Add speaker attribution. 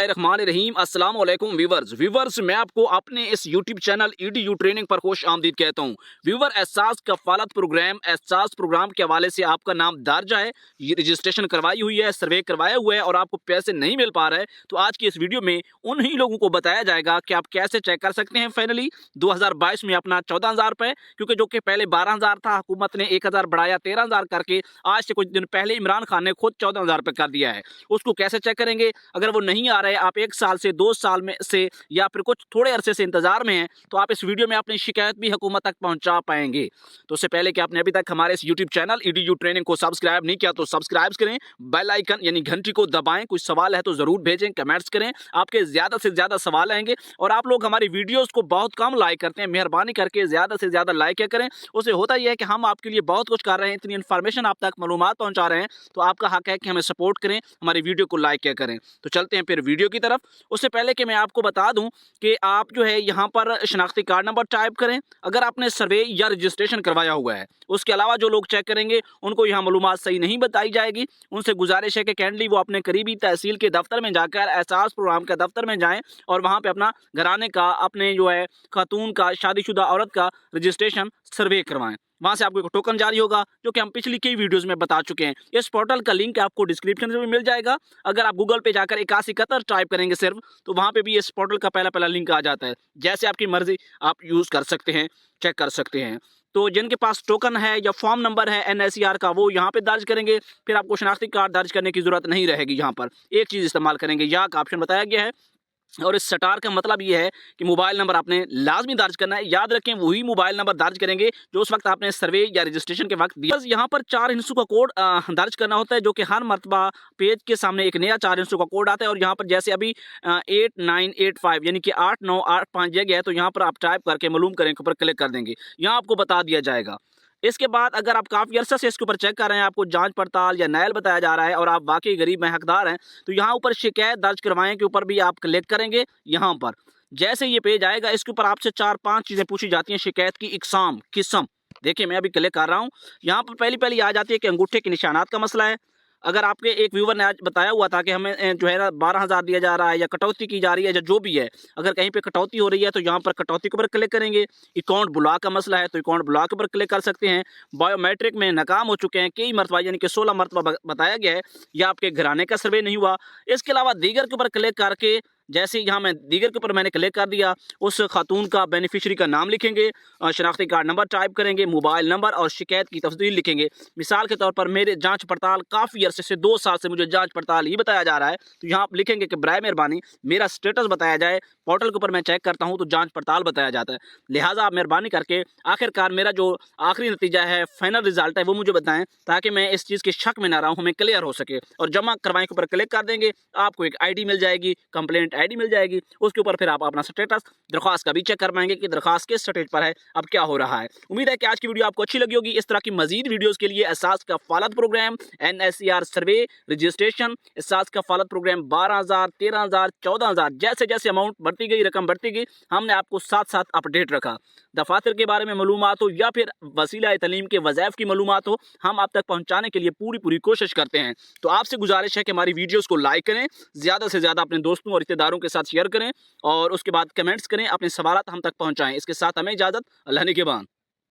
Speaker 1: रहमानिर्रहीम। अस्सलाम वालेकुम व्यूवर्स, मैं आपको अपने इस यूट्यूब चैनल EDU ट्रेनिंग पर खुश आमदीद कहता हूँ। व्यूवर, एहसास कफालत प्रोग्राम के हवाले से आपका नाम दर्ज है, ये रजिस्ट्रेशन करवाई हुई है, सर्वे करवाया हुआ है और आपको पैसे नहीं मिल पा रहे हैं, तो आज की इस वीडियो में उन्हीं लोगों को बताया जाएगा कि आप कैसे चेक कर सकते हैं फाइनली 2022 में अपना 14,000 रुपये, क्योंकि जो कि पहले 12,000 था, हुकूमत ने 1,000 बढ़ाया 13,000 करके आज से कुछ दिन पहले इमरान खान ने खुद 14,000 रुपये कर दिया है। उसको कैसे चेक करेंगे? अगर वो नहीं आ रहे, आप 1 साल से 2 साल में से या फिर कुछ थोड़े अरसे से इंतजार में हैं, तो आप इस वीडियो में अपनी शिकायत भी हुकूमत तक पहुंचा पाएंगे। तो उससे पहले कि आपने अभी तक हमारे इस यूट्यूब चैनल EDU ट्रेनिंग को सब्सक्राइब नहीं किया तो सब्सक्राइब करें, बेल आइकन यानी घंटी को दबाएं। कुछ सवाल है तो जरूर भेजें, कमेंट्स करें, आपके ज्यादा से ज्यादा सवाल आएंगे। और आप लोग हमारी वीडियोस को बहुत कम लाइक करते हैं, मेहरबानी करके ज्यादा से ज्यादा लाइक किया करें। उससे होता यह है कि हम आपके लिए बहुत कुछ कर रहे हैं, इतनी इन्फॉर्मेशन आप तक मालूमात पहुंचा रहे हैं, तो आपका हक है कि हमें सपोर्ट करें, हमारी वीडियो को लाइक किया करें। तो चलते हैं फिर वीडियो की तरफ। उससे पहले कि मैं आपको बता दूं कि आप जो है यहाँ पर शनाख्ती कार्ड नंबर टाइप करें अगर आपने सर्वे या रजिस्ट्रेशन करवाया हुआ है। उसके अलावा जो लोग चेक करेंगे उनको यहाँ मालूमात सही नहीं बताई जाएगी। उनसे गुजारिश है कि कैंडली वो अपने करीबी तहसील के दफ्तर में जाकर एहसास प्रोग्राम के दफ्तर में जाएं और वहाँ पे अपना घराने का, अपने जो है खातून का, शादीशुदा औरत का रजिस्ट्रेशन सर्वे करवाएं। वहां से आपको एक टोकन जारी होगा, जो कि हम पिछली कई वीडियोस में बता चुके हैं। इस पोर्टल का लिंक आपको डिस्क्रिप्शन में मिल जाएगा। अगर आप गूगल पे जाकर 81 कतर टाइप करेंगे सिर्फ, तो वहां पे भी इस पोर्टल का पहला लिंक आ जाता है। जैसे आपकी मर्जी आप यूज कर सकते हैं, चेक कर सकते हैं। तो जिनके पास टोकन है या फॉर्म नंबर है NSER का, वो यहाँ पे दर्ज करेंगे, फिर आपको शनाख्ती कार्ड दर्ज करने की जरूरत नहीं रहेगी। यहाँ पर एक चीज इस्तेमाल करेंगे, या का ऑप्शन बताया गया है। और इस स्टार का मतलब ये है कि मोबाइल नंबर आपने लाजमी दर्ज करना है। याद रखें, वही मोबाइल नंबर दर्ज करेंगे जो उस वक्त आपने सर्वे या रजिस्ट्रेशन के वक्त दिया। बस यहाँ पर 4 हिस्सों का कोड दर्ज करना होता है, जो कि हर मरतबा पेज के सामने एक नया 4 हिस्सों का कोड आता है। और यहाँ पर जैसे अभी 8985 यानी कि 8985 जगह है, तो यहाँ पर आप टाइप करके मालूम करें के ऊपर क्लिक कर देंगे, यहाँ आपको बता दिया जाएगा। इसके बाद अगर आप काफ़ी अरसा से इसके ऊपर चेक कर रहे हैं, आपको जांच पड़ताल या नायल बताया जा रहा है और आप वाकई गरीब में हकदार हैं, तो यहाँ ऊपर शिकायत दर्ज करवाएं के ऊपर भी आप क्लिक करेंगे। यहाँ पर जैसे ये पेज आएगा, इसके ऊपर आपसे 4-5 चीज़ें पूछी जाती हैं। शिकायत की इकसाम, किस्म, देखिए मैं अभी क्लिक कर रहा हूँ। यहाँ पर पहली आ जाती है कि अंगूठे के निशानात का मसला है। अगर आपके एक व्यूवर ने आज बताया हुआ था कि हमें जो है ना 12,000 दिया जा रहा है या कटौती की जा रही है या जो भी है, अगर कहीं पे कटौती हो रही है तो यहाँ पर कटौती के ऊपर क्लिक करेंगे। अकाउंट ब्लॉक का मसला है तो अकाउंट ब्लॉक के ऊपर क्लिक कर सकते हैं। बायोमेट्रिक में नाकाम हो चुके हैं कई मरतबा, यानी कि 16 मरतबा बताया गया है, या आपके घराने का सर्वे नहीं हुआ। इसके अलावा दीगर के ऊपर क्लिक करके, जैसे यहाँ मैं दीगर के ऊपर मैंने क्लिक कर दिया, उस खातून का बेनिफिशरी का नाम लिखेंगे, शनाख्ती कार्ड नंबर टाइप करेंगे, मोबाइल नंबर और शिकायत की तफसील लिखेंगे। मिसाल के तौर पर मेरे जांच पड़ताल काफ़ी अरसे से 2 साल से मुझे जांच पड़ताल ही बताया जा रहा है, तो यहाँ आप लिखेंगे कि बराए मेहरबानी मेरा स्टेटस बताया जाए। पोर्टल के ऊपर मैं चेक करता हूँ तो जांच पड़ताल बताया जाता है, लिहाजा आप मेहरबानी करके आखिरकार मेरा जो आखिरी नतीजा है, फाइनल रिजल्ट है, वो मुझे बताएं, ताकि मैं इस चीज़ के शक में ना रहूँ, हमें क्लियर हो सके। और जमा करवाएं के ऊपर क्लिक कर देंगे, आपको एक ID मिल जाएगी, कंप्लेंट ID मिल जाएगी। उसके ऊपर फिर आप अपना स्टेटस दरख्वास्त का भी चेक कर पाएंगे कि दरख्वास्त किस स्टेज पर है, अब क्या हो रहा है। उम्मीद है कि आज की वीडियो आपको अच्छी लगी होगी। इस तरह की मजीद वीडियोस के लिए एहसास कफालत प्रोग्राम, NSER सर्वे, रजिस्ट्रेशन, एहसास कफालत प्रोग्राम 12,000, 13,000, 14,000, जैसे जैसे अमाउंट बढ़ती गई, रकम बढ़ती गई, हमने आपको साथ साथ अपडेट रखा। दफातर के बारे में मालूमात हो या फिर वसीला तलीम के वज़ाइफ की मालूमात हो, हम आप तक पहुँचाने के लिए पूरी कोशिश करते हैं। तो आपसे गुजारिश है कि हमारी वीडियोज़ को लाइक करें, ज़्यादा से ज़्यादा अपने दोस्तों और रिश्तेदारों के साथ शेयर करें और उसके बाद कमेंट्स करें, अपने सवालात हम तक पहुँचाएँ। इसके साथ हमें इजाज़त, अल्लाह ने के बाद।